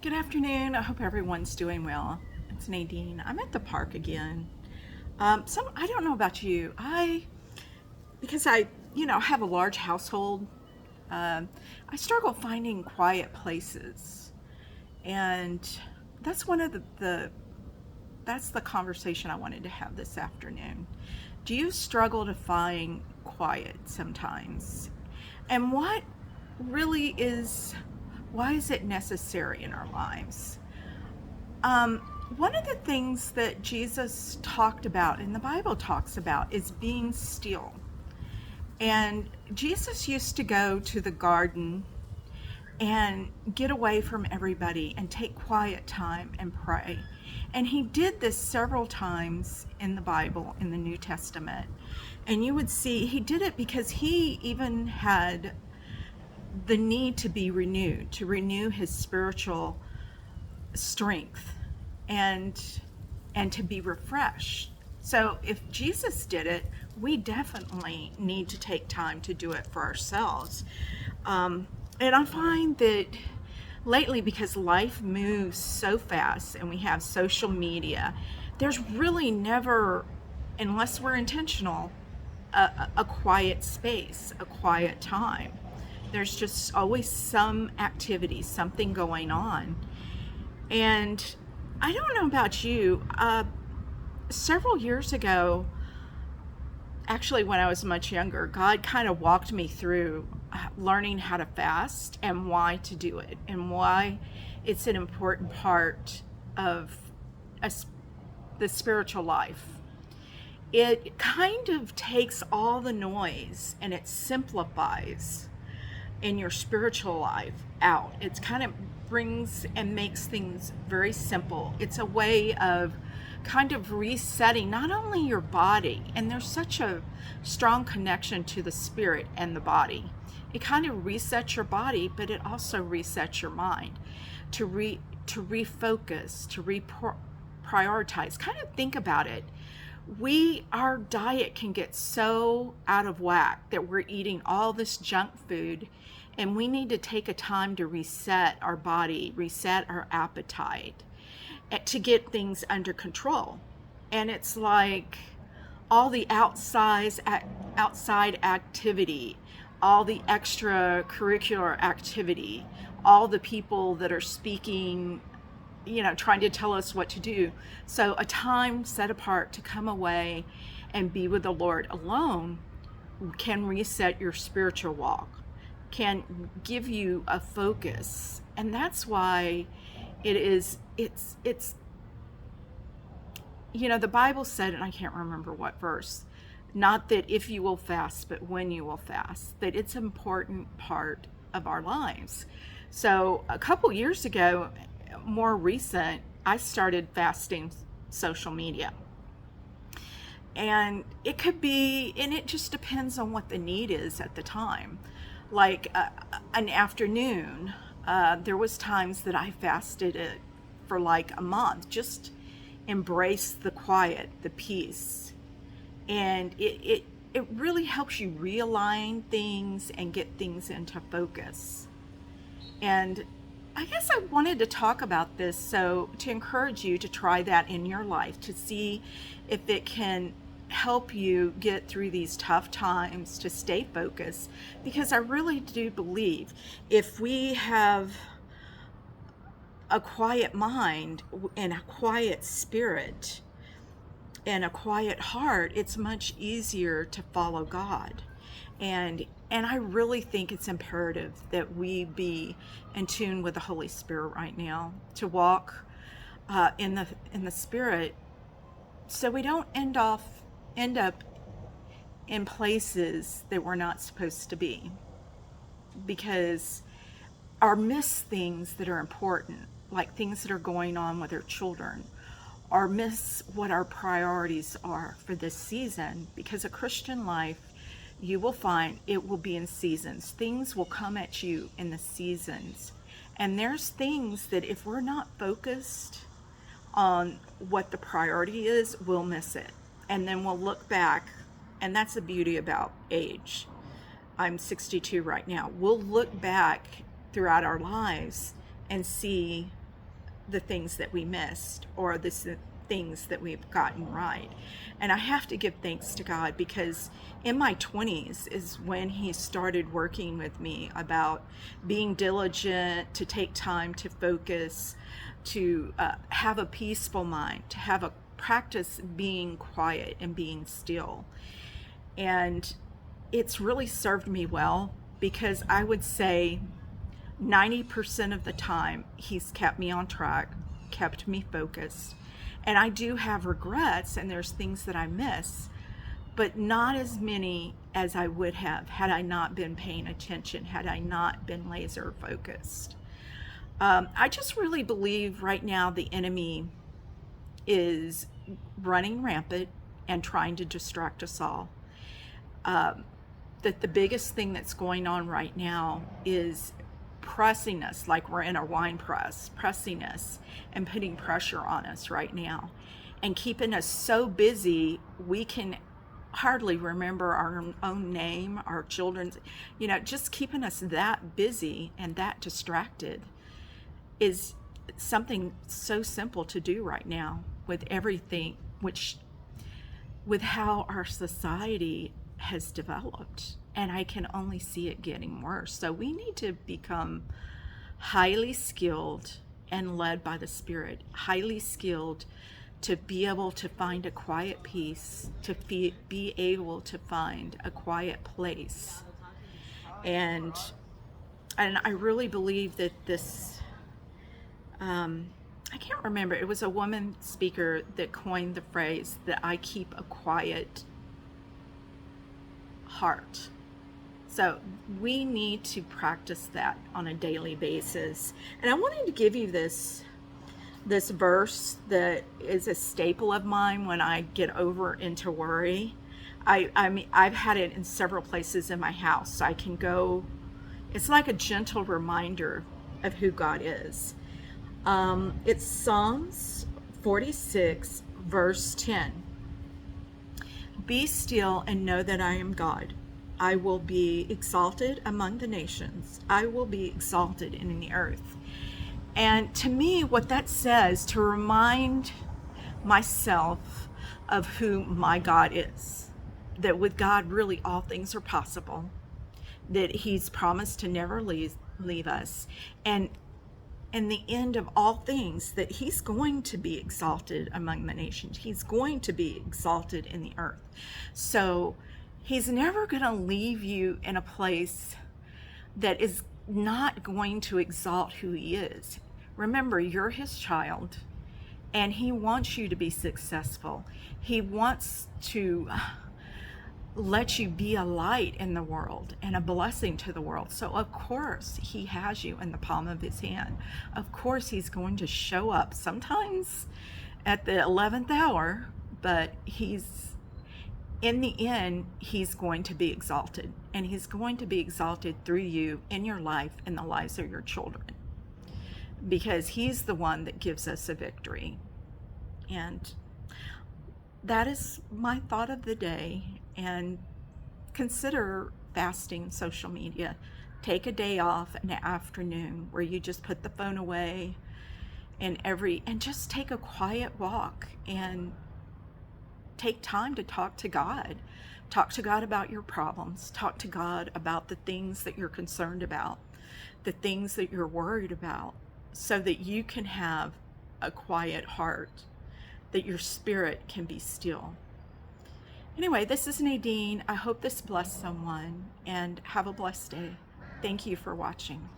Good afternoon. I hope everyone's doing well. It's Nadine. I'm at the park again. I don't know about you. Because I have a large household. I struggle finding quiet places, and that's one of that's the conversation I wanted to have this afternoon. Do you struggle to find quiet sometimes? And really is why is it necessary in our lives? Um, One of the things that Jesus talked about and the Bible talks about is being still. And Jesus used to go to the garden and get away from everybody and take quiet time and pray. And he did this several times in the Bible, in the New Testament. And you would see he did it because he even had the need to be renewed, to renew his spiritual strength and to be refreshed. So if Jesus did it, we definitely need to take time to do it for ourselves. And I find that lately, because life moves so fast and we have social media, there's really never, unless we're intentional, a quiet space, a quiet time. There's just always some activity, something going on. And I don't know about you, several years ago, actually when I was much younger, God kind of walked me through learning how to fast and why to do it and why it's an important part of a, the spiritual life. It kind of takes all the noise and it simplifies in your spiritual life out. It's kind of brings and makes things very simple. It's a way of kind of resetting not only your body, and there's such a strong connection to the spirit and the body. It kind of resets your body, but it also resets your mind to refocus, to prioritize. Kind of think about it. Our diet can get so out of whack that we're eating all this junk food, and we need to take a time to reset our body, reset our appetite, to get things under control. And it's like all the outside activity, all the extracurricular activity, all the people that are speaking, trying to tell us what to do. So a time set apart to come away and be with the Lord alone can reset your spiritual walk, can give you a focus. And that's why it's the Bible said, and I can't remember what verse, not that if you will fast, but when you will fast, that it's an important part of our lives. So a couple years ago, more recent, I started fasting social media. And it could be, and it just depends on what the need is at the time. Like an afternoon, there was times that I fasted it for like a month, just embrace the quiet, the peace. And it really helps you realign things and get things into focus. And I guess I wanted to talk about this to encourage you to try that in your life, to see if it can help you get through these tough times, to stay focused, because I really do believe if we have a quiet mind and a quiet spirit and a quiet heart, it's much easier to follow God. And I really think it's imperative that we be in tune with the Holy Spirit right now, to walk in the Spirit, so we don't end up in places that we're not supposed to be, because or miss things that are important, like things that are going on with our children, or miss what our priorities are for this season. Because a Christian life, you will find it will be in seasons. Things will come at you in the seasons. And there's things that if we're not focused on what the priority is, we'll miss it. And then we'll look back, and that's the beauty about age. I'm 62 right now. We'll look back throughout our lives and see the things that we missed or the things that we've gotten right. And I have to give thanks to God, because in my 20s is when he started working with me about being diligent, to take time to focus, to have a peaceful mind, to have a practice being quiet and being still. And it's really served me well, because I would say 90% of the time he's kept me on track, kept me focused. And I do have regrets, and there's things that I miss, but not as many as I would have had I not been paying attention, had I not been laser focused. I just really believe right now the enemy is running rampant and trying to distract us all. That the biggest thing that's going on right now is pressing us like we're in a wine press, pressing us and putting pressure on us right now, and keeping us so busy we can hardly remember our own name, our children's, just keeping us that busy and that distracted is something so simple to do right now with everything, with how our society has developed. And I can only see it getting worse. So we need to become highly skilled and led by the Spirit, highly skilled to be able to find a quiet peace, to be able to find a quiet place. And I really believe that this, I can't remember, it was a woman speaker that coined the phrase that I keep a quiet heart. So we need to practice that on a daily basis. And I wanted to give you this verse that is a staple of mine when I get over into worry. I mean, I've had it in several places in my house. So I can go, it's like a gentle reminder of who God is. It's Psalms 46, verse 10. Be still and know that I am God. I will be exalted among the nations. I will be exalted in the earth. And to me, what that says, to remind myself of who my God is, that with God, really all things are possible, that he's promised to never leave us. And in the end of all things, that he's going to be exalted among the nations. He's going to be exalted in the earth. So he's never going to leave you in a place that is not going to exalt who he is. Remember, you're his child, and he wants you to be successful. He wants to let you be a light in the world and a blessing to the world. So of course he has you in the palm of his hand. Of course he's going to show up sometimes at the 11th hour, but in the end, he's going to be exalted, and he's going to be exalted through you in your life and the lives of your children, because he's the one that gives us a victory. And that is my thought of the day. And consider fasting social media. Take a day off in the afternoon where you just put the phone away and just take a quiet walk and take time to talk to God. Talk to God about your problems. Talk to God about the things that you're concerned about, the things that you're worried about, so that you can have a quiet heart, that your spirit can be still. Anyway, this is Nadine. I hope this blessed someone, and have a blessed day. Thank you for watching.